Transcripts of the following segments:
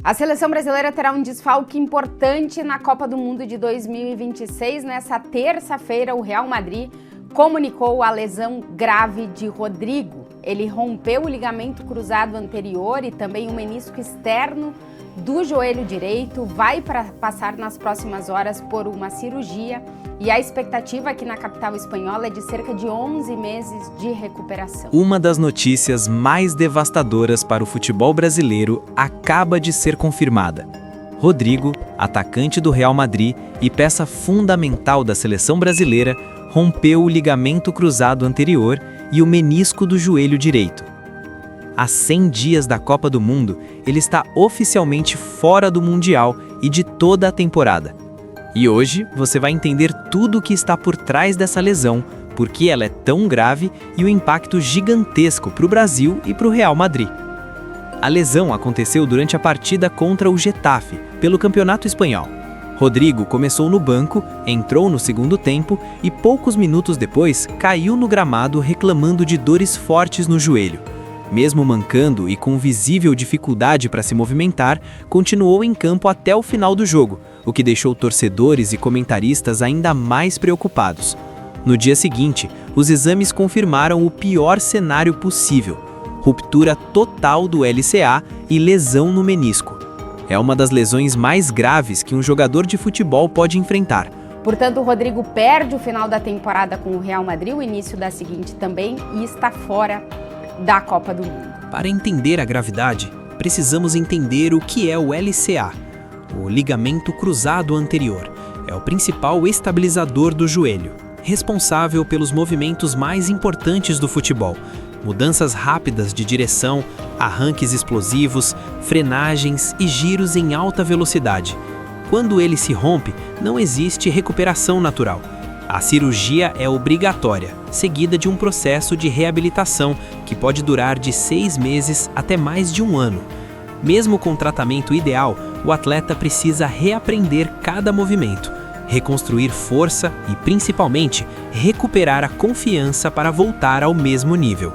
A seleção brasileira terá um desfalque importante na Copa do Mundo de 2026. Nessa terça-feira, o Real Madrid comunicou a lesão grave de Rodrigo. Ele rompeu o ligamento cruzado anterior e também o menisco externo do joelho direito. Vai passar nas próximas horas por uma cirurgia e a expectativa aqui na capital espanhola é de cerca de 11 meses de recuperação. Uma das notícias mais devastadoras para o futebol brasileiro acaba de ser confirmada. Rodrigo, atacante do Real Madrid e peça fundamental da seleção brasileira, rompeu o ligamento cruzado anterior e o menisco do joelho direito. Há 100 dias da Copa do Mundo, ele está oficialmente fora do Mundial e de toda a temporada. E hoje você vai entender tudo o que está por trás dessa lesão, por que ela é tão grave e o impacto gigantesco para o Brasil e para o Real Madrid. A lesão aconteceu durante a partida contra o Getafe, pelo Campeonato Espanhol. Rodrigo começou no banco, entrou no segundo tempo e poucos minutos depois caiu no gramado reclamando de dores fortes no joelho. Mesmo mancando e com visível dificuldade para se movimentar, continuou em campo até o final do jogo, o que deixou torcedores e comentaristas ainda mais preocupados. No dia seguinte, os exames confirmaram o pior cenário possível: ruptura total do LCA e lesão no menisco. É uma das lesões mais graves que um jogador de futebol pode enfrentar. Portanto, o Rodrigo perde o final da temporada com o Real Madrid, o início da seguinte também, e está fora da Copa do Mundo. Para entender a gravidade, precisamos entender o que é o LCA, o ligamento cruzado anterior. É o principal estabilizador do joelho, responsável pelos movimentos mais importantes do futebol: mudanças rápidas de direção, arranques explosivos, frenagens e giros em alta velocidade. Quando ele se rompe, não existe recuperação natural. A cirurgia é obrigatória, seguida de um processo de reabilitação que pode durar de 6 meses até mais de 1 ano. Mesmo com o tratamento ideal, o atleta precisa reaprender cada movimento, reconstruir força e, principalmente, recuperar a confiança para voltar ao mesmo nível.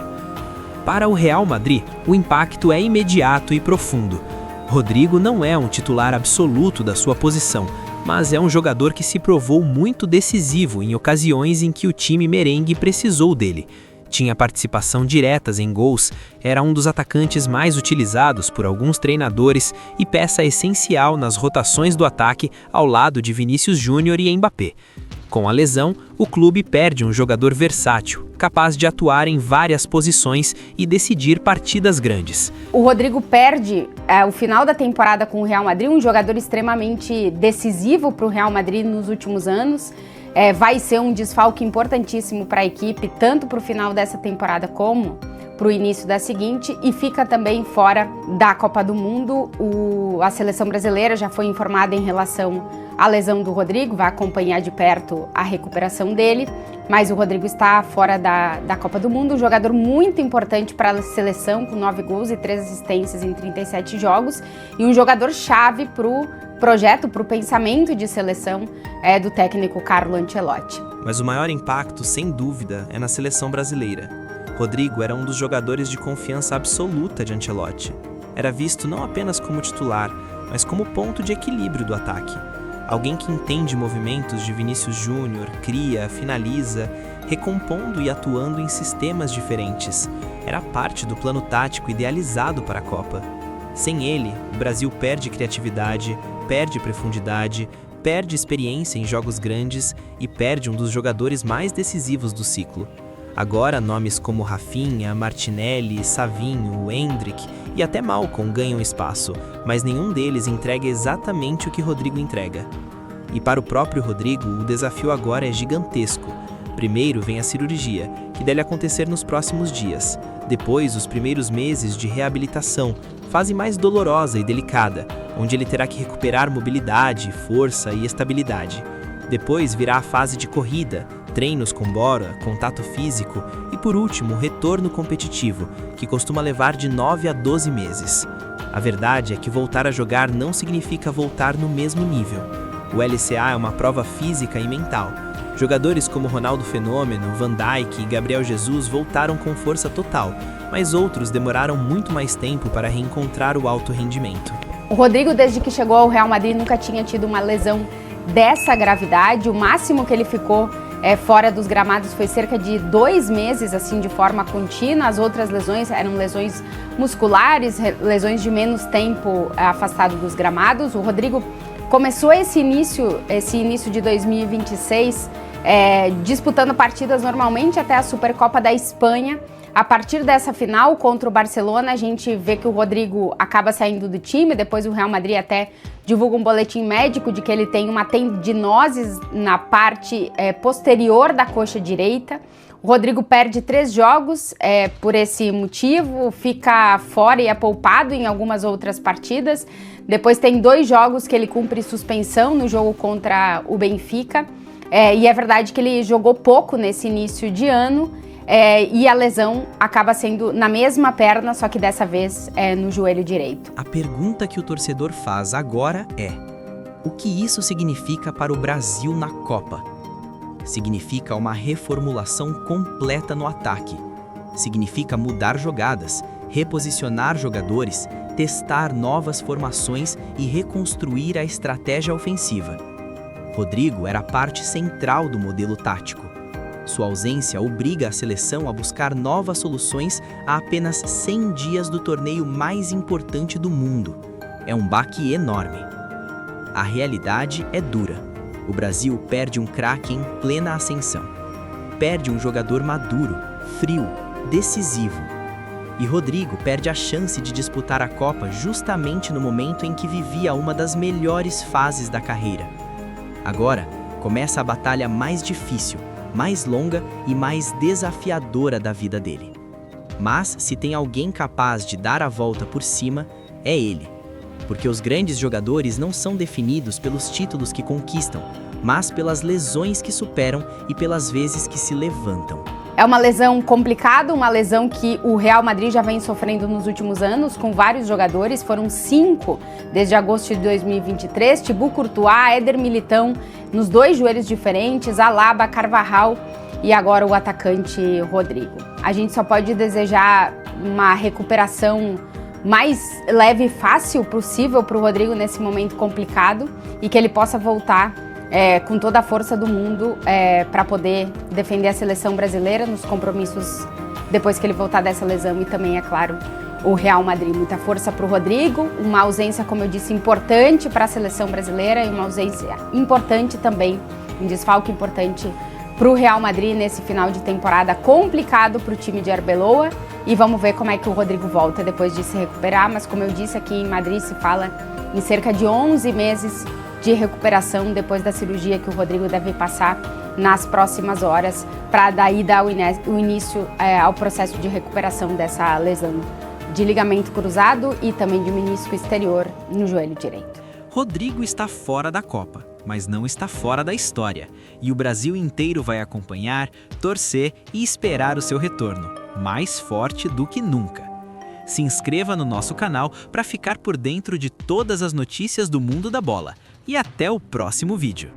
Para o Real Madrid, o impacto é imediato e profundo. Rodrigo não é um titular absoluto da sua posição, mas é um jogador que se provou muito decisivo em ocasiões em que o time merengue precisou dele. Tinha participação diretas em gols, era um dos atacantes mais utilizados por alguns treinadores e peça essencial nas rotações do ataque ao lado de Vinícius Júnior e Mbappé. Com a lesão, o clube perde um jogador versátil, capaz de atuar em várias posições e decidir partidas grandes. O Rodrigo perde o final da temporada com o Real Madrid, um jogador extremamente decisivo para o Real Madrid nos últimos anos. Vai ser um desfalque importantíssimo para a equipe, tanto para o final dessa temporada como para o início da seguinte, e fica também fora da Copa do Mundo. A seleção brasileira já foi informada em relação à lesão do Rodrigo, vai acompanhar de perto a recuperação dele, mas o Rodrigo está fora da Copa do Mundo, um jogador muito importante para a seleção, com 9 gols e 3 assistências em 37 jogos, e um jogador-chave para o projeto, para o pensamento de seleção do técnico Carlo Ancelotti. Mas o maior impacto, sem dúvida, é na seleção brasileira. Rodrigo era um dos jogadores de confiança absoluta de Ancelotti. Era visto não apenas como titular, mas como ponto de equilíbrio do ataque. Alguém que entende movimentos de Vinícius Júnior, cria, finaliza, recompondo e atuando em sistemas diferentes. Era parte do plano tático idealizado para a Copa. Sem ele, o Brasil perde criatividade, perde profundidade, perde experiência em jogos grandes e perde um dos jogadores mais decisivos do ciclo. Agora, nomes como Rafinha, Martinelli, Savinho, Endrick e até Malcom ganham espaço, mas nenhum deles entrega exatamente o que Rodrigo entrega. E para o próprio Rodrigo, o desafio agora é gigantesco. Primeiro vem a cirurgia, que deve acontecer nos próximos dias. Depois, os primeiros meses de reabilitação, fase mais dolorosa e delicada, onde ele terá que recuperar mobilidade, força e estabilidade. Depois virá a fase de corrida, treinos com bola, contato físico e, por último, o retorno competitivo, que costuma levar de 9 a 12 meses. A verdade é que voltar a jogar não significa voltar no mesmo nível. O LCA é uma prova física e mental. Jogadores como Ronaldo Fenômeno, Van Dijk e Gabriel Jesus voltaram com força total, mas outros demoraram muito mais tempo para reencontrar o alto rendimento. O Rodrigo, desde que chegou ao Real Madrid, nunca tinha tido uma lesão dessa gravidade. O máximo que ele ficou fora dos gramados foi cerca de 2 meses, assim, de forma contínua. As outras lesões eram lesões musculares, lesões de menos tempo afastado dos gramados. O Rodrigo começou esse início de 2026 disputando partidas normalmente até a Supercopa da Espanha. A partir dessa final contra o Barcelona, a gente vê que o Rodrigo acaba saindo do time. Depois o Real Madrid até divulga um boletim médico de que ele tem uma tendinose na parte posterior da coxa direita. O Rodrigo perde 3 jogos por esse motivo, fica fora e é poupado em algumas outras partidas. Depois tem 2 jogos que ele cumpre suspensão no jogo contra o Benfica. E é verdade que ele jogou pouco nesse início de ano. E a lesão acaba sendo na mesma perna, só que dessa vez no joelho direito. A pergunta que o torcedor faz agora é: o que isso significa para o Brasil na Copa? Significa uma reformulação completa no ataque. Significa mudar jogadas, reposicionar jogadores, testar novas formações e reconstruir a estratégia ofensiva. Rodrigo era a parte central do modelo tático. Sua ausência obriga a seleção a buscar novas soluções a apenas 100 dias do torneio mais importante do mundo. É um baque enorme. A realidade é dura. O Brasil perde um craque em plena ascensão. Perde um jogador maduro, frio, decisivo. E Rodrigo perde a chance de disputar a Copa justamente no momento em que vivia uma das melhores fases da carreira. Agora, começa a batalha mais difícil, mais longa e mais desafiadora da vida dele. Mas se tem alguém capaz de dar a volta por cima, é ele. Porque os grandes jogadores não são definidos pelos títulos que conquistam, mas pelas lesões que superam e pelas vezes que se levantam. É uma lesão complicada, uma lesão que o Real Madrid já vem sofrendo nos últimos anos, com vários jogadores. Foram 5 desde agosto de 2023. Thibaut Courtois, Éder Militão, nos 2 joelhos diferentes, Alaba, Carvajal e agora o atacante Rodrigo. A gente só pode desejar uma recuperação mais leve e fácil possível para o Rodrigo nesse momento complicado e que ele possa voltar com toda a força do mundo para poder defender a seleção brasileira nos compromissos depois que ele voltar dessa lesão e também, é claro, o Real Madrid. Muita força para o Rodrigo, uma ausência, como eu disse, importante para a seleção brasileira e uma ausência importante também, um desfalque importante para o Real Madrid nesse final de temporada complicado para o time de Arbeloa. E vamos ver como é que o Rodrigo volta depois de se recuperar, mas como eu disse, aqui em Madrid se fala em cerca de 11 meses de recuperação depois da cirurgia que o Rodrigo deve passar nas próximas horas, para daí dar o início ao processo de recuperação dessa lesão de ligamento cruzado e também de menisco exterior no joelho direito. Rodrigo está fora da Copa, mas não está fora da história, e o Brasil inteiro vai acompanhar, torcer e esperar o seu retorno, mais forte do que nunca. Se inscreva no nosso canal para ficar por dentro de todas as notícias do mundo da bola. E até o próximo vídeo.